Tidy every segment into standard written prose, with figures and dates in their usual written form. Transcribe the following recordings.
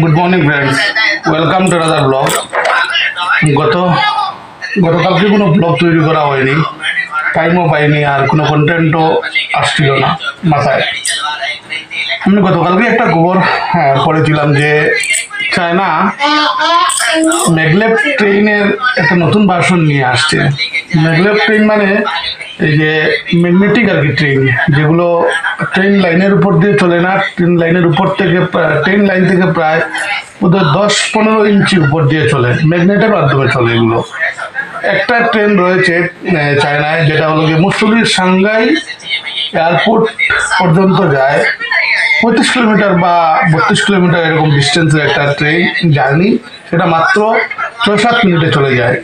Good morning friends, welcome to another blog. গতকালকে কোনো blog তৈরি করা হয়নি, টাইমও পাইনি, আর কোনো কন্টেন্টও আসছিল না মাথায়। আমি গতকালকে একটা খবর পড়েছিলাম যে চায়না ম্যাগলেভ ট্রেনের একটা নতুন ভার্সন নিয়ে আসছে। ম্যাগলেভ ট্রেন মানে এই যে ম্যাগনেটিক আর কি ট্রেন, যেগুলো ট্রেন লাইনের উপর দিয়ে চলে না, ট্রেন লাইনের উপর থেকে ট্রেন লাইন থেকে প্রায় বোধহয় 10-15 ইঞ্চি উপর দিয়ে চলে, ম্যাগনেটের মাধ্যমে চলে। এগুলো একটা ট্রেন রয়েছে চায়নায়, যেটা হলো গিয়ে মুসুলির সাংঘাই এয়ারপোর্ট পর্যন্ত যায়। 35 কিলোমিটার বা 32 কিলোমিটার এরকম ডিস্টেন্সের একটা ট্রেন জার্নি, সেটা মাত্র 6-7 মিনিটে চলে যায়।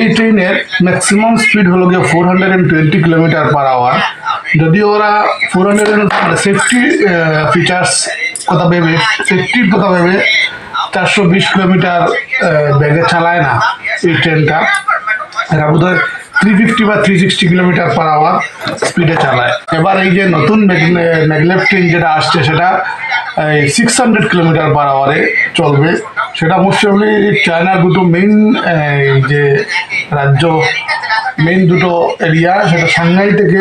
এই ট্রেনের ম্যাক্সিমাম স্পিড হলো গিয়ে 420 কিলোমিটার পার আওয়ার। যদিও ওরা 400 সেফটি ফিচার্স কথা ভেবে, সেফটির কথা ভেবে 420 কিলোমিটার বেগে চালায় না এই ট্রেনটা। এরা বোধহয় 350 বা 360 কিলোমিটার পার আওয়ার স্পিডে চালায়। এবার এই যে নতুন ম্যাগলেভ ট্রেন যেটা আসছে, সেটা 600 কিলোমিটার পার আওয়ারে চলবে। সেটা মোস্টলি চায়নার দুটো মেইন যে রাজ্য, মেইন দুটো এরিয়া, সেটা সাংহাই থেকে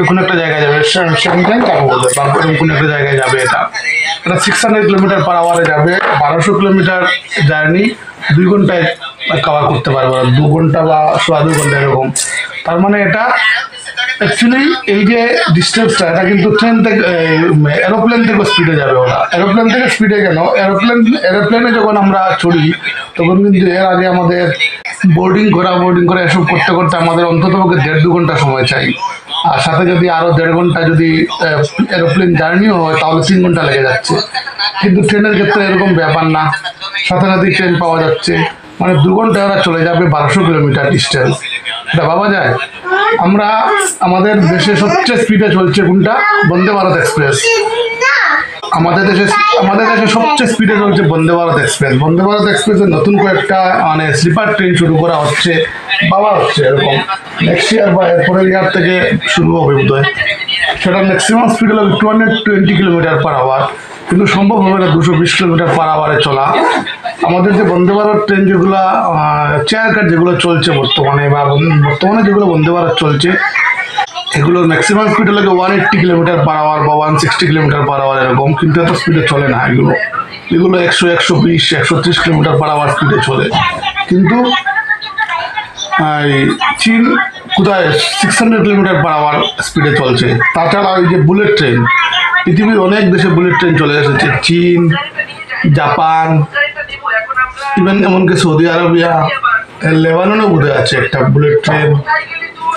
কোনো একটা জায়গায় যাবে, সাংহাই কোনো একটা জায়গায় যাবে। এটা 600 কিলোমিটার পার আওয়ারে যাবে। 1200 কিলোমিটার জার্নি 2 ঘন্টায় কভার করতে পারবে, 2 ঘন্টা বা 2.25 ঘন্টা এরকম। তার মানে এটা অ্যাকচুয়ালি এই যে ডিস্টেন্সটা, এটা কিন্তু ট্রেন থেকে এরোপ্লেন থেকে স্পিডে যাবে। ওরা এরোপ্লেন থেকে স্পিডে কেন, এরোপ্লেনে যখন আমরা চড়ি তখন কিন্তু এর আগে আমাদের বোর্ডিং করা এসব করতে করতে আমাদের অন্তত 1.5-2 ঘন্টা সময় চাই। আর সাথে যদি আরো 1.5 ঘন্টা যদি এরোপ্লেন জার্নিও হয়, তাহলে 3 ঘন্টা লেগে যাচ্ছে। কিন্তু ট্রেনের ক্ষেত্রে এরকম ব্যাপার না, সাথে সাথে ট্রেন পাওয়া যাচ্ছে। মানে 2 ঘন্টায় ওরা চলে যাবে 1200 কিলোমিটার ডিস্টেন্স। এটা ভাবা যায়? আমরা আমাদের দেশে সবচেয়ে স্পিডে চলছে কোনটা? বন্দে ভারত এক্সপ্রেস। আমাদের দেশে সবচেয়ে স্পিডে চলছে বন্দে ভারত এক্সপ্রেস। বন্দে ভারত এক্সপ্রেসের নতুন কয়েকটা মানে স্লিপার ট্রেন শুরু করা হচ্ছে, এরকম নেক্সট ইয়ার বা এরপরের ইয়ার থেকে শুরু হবে বোধহয়। সেটা ম্যাক্সিমাম স্পিড হলো 220 কিলোমিটার পার আওয়ার, কিন্তু সম্ভব হবে না 220 কিলোমিটার পার আওয়ারে চলা। আমাদের যে বন্দে ভারত ট্রেন যেগুলো চেয়ার কার যেগুলো চলছে বর্তমানে যেগুলো বন্দে ভারত চলছে, এগুলোর ম্যাক্সিমাম স্পিড হলো 180 কিলোমিটার পার আওয়ার বা 160 কিলোমিটার পার আওয়ার এরকম, কিন্তু এত স্পিডে চলে না। এগুলো 100, 120, 130 কিলোমিটার পার আওয়ার স্পিডে চলে। কিন্তু চীন কোথায় 600 কিলোমিটার পার আওয়ার স্পিডে চলছে। তাছাড়া ওই যে বুলেট ট্রেন, পৃথিবীর অনেক দেশে বুলেট ট্রেন চলে এসেছে, চীন, জাপান, ইভেন এমনকি সৌদি আরবিয়া, লেবাননও বোধহয় আছে একটা বুলেট ট্রেন।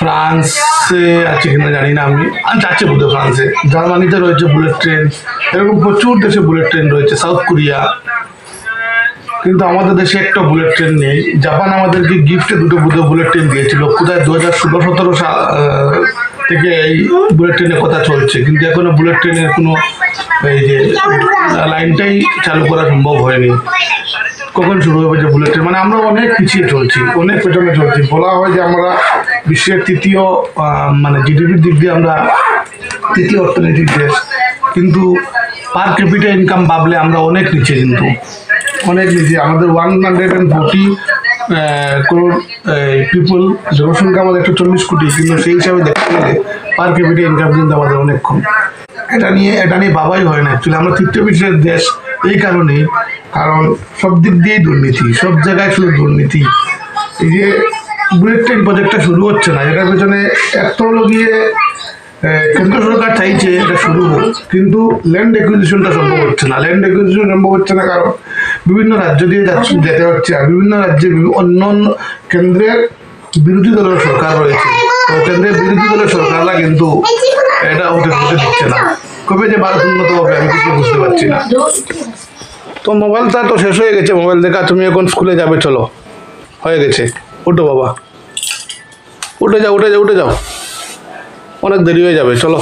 ফ্রান্সে আছে কিনা জানি না আমি, আছে বোধহয় ফ্রান্সে। জার্মানিতে রয়েছে বুলেট ট্রেন। এরকম প্রচুর দেশে বুলেট ট্রেন রয়েছে, সাউথ কোরিয়া। কিন্তু আমাদের দেশে একটা বুলেট ট্রেন নেই। জাপান আমাদেরকে গিফটে 2টো বুলেট ট্রেন দিয়েছিল, কোথায় 2016-17 সাল থেকে এই বুলেট ট্রেনের কথা চলছে, কিন্তু এখনো বুলেট ট্রেনের কোনো এই যে লাইনটাই চালু করা সম্ভব হয়নি। কখন শুরু হবে যে বুলেট ট্রেন? মানে আমরা অনেক পিছিয়ে চলছি, অনেক পেছনে চলছি। বলা হয় যে আমরা বিশ্বের তৃতীয় মানে জিডিপির দিক দিয়ে আমরা তৃতীয় অর্থনৈতিক দেশ, কিন্তু পার ক্যাপিটা ইনকাম ভাবলে আমরা অনেক নিচে, কিন্তু অনেক নিচে। আমাদের 140 crore পিপল, জনসংখ্যা আমাদের 140 কোটি, কিন্তু সেই হিসাবে দেখতে গেলে পার ক্যাপিটা ইনকাম কিন্তু আমাদের অনেক কম। এটা নিয়ে ভাবাই হয় না। অ্যাকচুয়ালি আমরা তৃতীয় বিশ্বের দেশ এই কারণেই, কারণ সব দিক দিয়েই দুর্নীতি, সব জায়গায় শুধু দুর্নীতি। এই যে বুলেট ট্রেন প্রজেক্টটা শুরু হচ্ছে না, এটার পেছনে এত গিয়ে কেন্দ্র সরকার চাইছে এটা শুরু হোক, কিন্তু ল্যান্ড অ্যাকুইজিশনটা সম্ভব হচ্ছে না। কারণ বিভিন্ন রাজ্য দিয়ে যেতে হচ্ছে, আর বিভিন্ন রাজ্যে অন্য কেন্দ্রের বিরোধী দলের সরকার রয়েছে। তো কেন্দ্রের বিরোধী দলের সরকাররা কিন্তু এটা হতে দিচ্ছে না। কবে যে ভারত উন্নত হবে আমি কিছু বুঝতে পারছি না। তো মোবাইলটা তো শেষ হয়ে গেছে, মোবাইল দেখা। তুমি এখন স্কুলে যাবে, চলো, হয়ে গেছে। উঠো বাবা, উঠে যাও, অনেক দেরি হয়ে যাবে, চলো।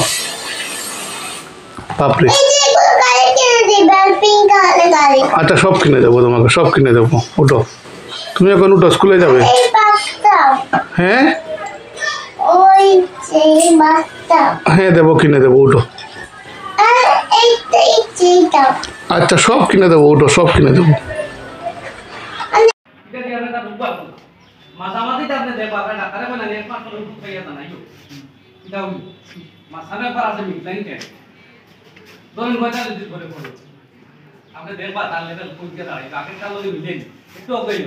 বাপরে, আচ্ছা সব কিনে দেবো তোমাকে, সব কিনে দেবো। উঠো, তুমি এখন উঠো, স্কুলে যাবে। হ্যাঁ হ্যাঁ দেবো, কিনে দেবো, উঠো। আচ্ছা সব কিনে দেবো, উঠো, সব কিনে দেবো। মাঝামাঝিটা আপনি দেখো আপনার ডাক্তারে বলে না একমাত্র ওষুধ খাইয়া জানাই এটা ওই মাঝখানে একবার আছে মিডলাইন ট্যাগ ধরুন 45 দিন করে পড়ে আপনি দেখবা তার লেভেল কইতে দাঁড়াই আগের কাল মিলেন একটু অগইল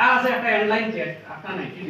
আর আছে একটা এন্ডলাইন ট্যাগ আপনার নাই কি